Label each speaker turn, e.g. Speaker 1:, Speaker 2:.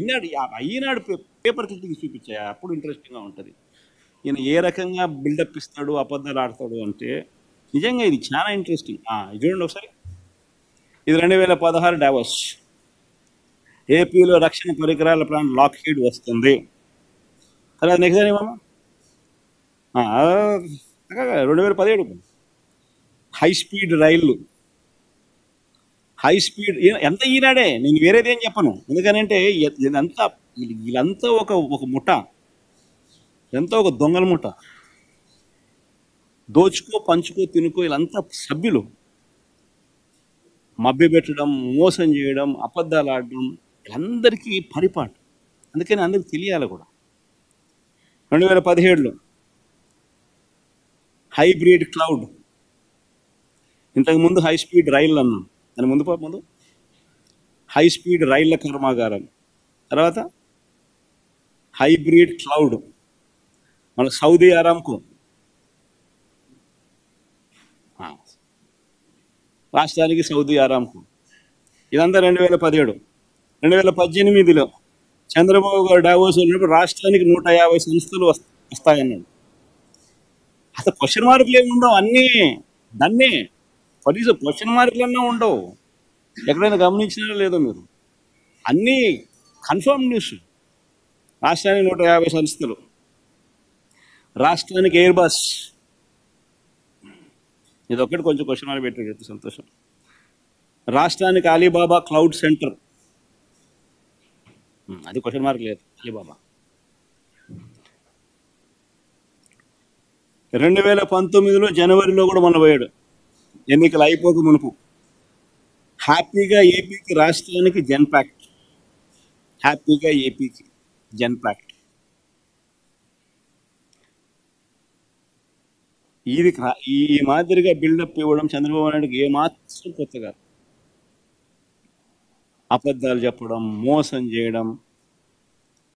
Speaker 1: ఈనాడు ఈనాడు paper clipping చూపించాయి, అప్పుడు ఇంట్రెస్టింగ్గా ఉంటుంది. ఈయన ఏ రకంగా బిల్డప్ ఇస్తాడు, అబద్ధాలు ఆడతాడు అంటే నిజంగా ఇది చాలా ఇంట్రెస్టింగ్. ఇది చూడండి ఒకసారి. ఇది 2016 డావోస్. ఏపీలో రక్షణ పరికరాల ప్లాంట్ లాక్హీడ్ వస్తుంది. తర్వాత నెక్స్ట్ ఏమమ్మా 2017 హై స్పీడ్ రైళ్ళు. హై స్పీడ్ ఎంత ఈనాడే, నేను వేరేదేం చెప్పను. ఎందుకనంటే ఇదంతా వీళ్ళంతా ఒక ముఠ, ఇదంతా ఒక దొంగల ముఠ. దోచుకో పంచుకో తినుకో వీళ్ళంతా సభ్యులు. మభ్య పెట్టడం, మోసం చేయడం, అబద్ధాలు ఆడడం వీళ్ళందరికీ పరిపాటు. అందుకని అందరికి తెలియాలి కూడా. 2017 హైబ్రిడ్ క్లౌడ్. ఇంతకుముందు హై స్పీడ్ రైళ్ళు అన్నాం, దాని ముందు హై స్పీడ్ రైళ్ల కర్మాగారం. తర్వాత హైబ్రిడ్ క్లౌడ్, మన సౌదీ అరామ్కో. రాష్ట్రానికి సౌదీ అరామ్కో. ఇదంతా 2017. 2018లో చంద్రబాబు గారు డావోస్ వెళ్ళినప్పుడు రాష్ట్రానికి 150 సంస్థలు వస్తాయన్నాడు. అసలు క్వశ్చన్ మార్కులు ఏమి ఉండవు, అన్నీ దాన్నే కనీసం క్వశ్చన్ మార్కులన్నా ఉండవు. ఎక్కడైనా గమనించినా లేదో మీరు, అన్నీ కన్ఫర్మ్ న్యూస్. రాష్ట్రానికి 150 సంస్థలు, రాష్ట్రానికి ఎయిర్ బస్. ఇది ఒక్కటి కొంచెం క్వశ్చన్ మార్క్ పెట్టాడు, సంతోషం. రాష్ట్రానికి అలీబాబా క్లౌడ్ సెంటర్, అది క్వశ్చన్ మార్క్ లేదు. అలీబాబా 2019లో జనవరిలో కూడా మొన్న పోయాడు, ఎన్నికలు అయిపోక మునుపు. హ్యాపీగా ఏపీకి, రాష్ట్రానికి జెన్పాక్ట్. హ్యాపీగా ఏపీకి జెన్పాక్ట్. ఇది ఈ మాదిరిగా బిల్డప్ ఇవ్వడం చంద్రబాబు నాయుడుకి ఏమాత్రం కొత్త కాదు. అబద్ధాలు చెప్పడం, మోసం చేయడం,